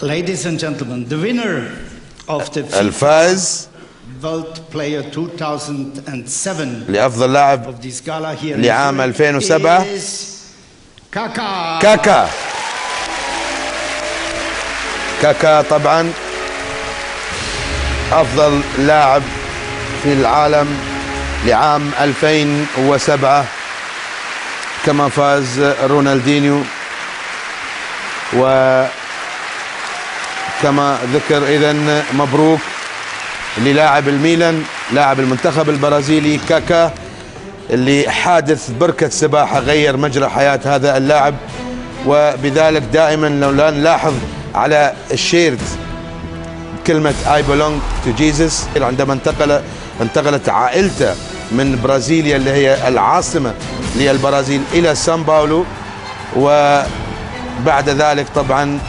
Ladies and gentlemen, the winner of the الفائز World Player 2007 لأفضل لاعب of this gala here لعام 2007 is كاكا. كاكا طبعا أفضل لاعب في العالم لعام 2007، كما فاز رونالدينيو. وكما ذكر إذن مبروك للاعب الميلان لاعب المنتخب البرازيلي كاكا، اللي حادث بركة سباحة غير مجرى حياة هذا اللاعب. وبذلك دائما لو لا نلاحظ على الشيرت كلمة I belong to Jesus، عندما انتقلت عائلته من برازيليا اللي هي العاصمة للبرازيل إلى سان باولو، وبعد ذلك طبعا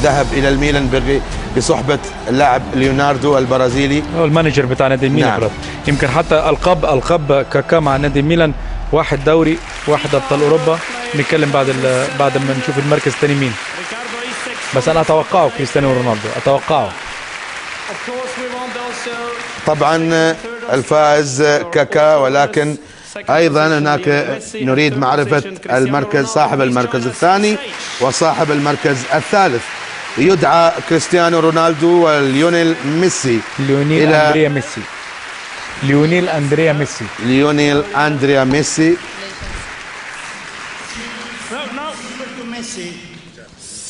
ذهب إلى الميلان بصحبة اللاعب ليوناردو البرازيلي، هو المانجر بتاع نادي الميلان. نعم. يمكن حتى ألقاب كاكا مع نادي الميلان، واحد دوري، واحد أبطال أوروبا. نتكلم بعد ما نشوف المركز الثاني مين، بس أنا أتوقعه كريستيانو رونالدو، أتوقعه. طبعا الفائز كاكا، ولكن أيضا هناك نريد معرفة المركز، صاحب المركز الثاني وصاحب المركز الثالث. يدعى كريستيانو رونالدو وليونيل ميسي. ليونيل أندريا ميسي.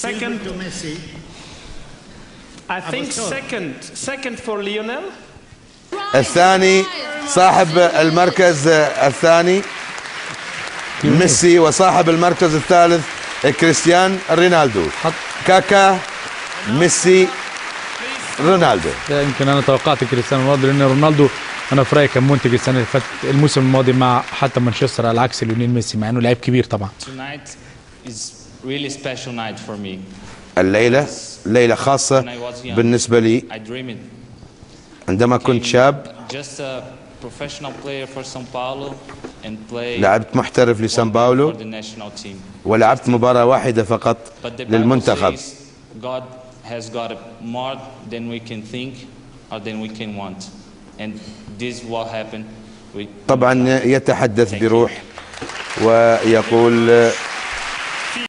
Second to Messi. I think second for Lionel. الثاني صاحب المركز الثاني ميسي، وصاحب المركز الثالث كريستيان رونالدو. كاكا، ميسي، رونالدو. يمكن انا توقعت كريستيانو رونالدو، لان رونالدو انا في رايي كان منتج السنه اللي فاتت الموسم الماضي مع حتى مانشستر، على عكس ليونيل ميسي مع انه لاعب كبير طبعا. Really special night for me. الليلة ليلة خاصة بالنسبة لي. عندما كنت شاب لعبت محترف لسان باولو، ولعبت مباراة واحدة فقط للمنتخب. طبعا يتحدث بروح ويقول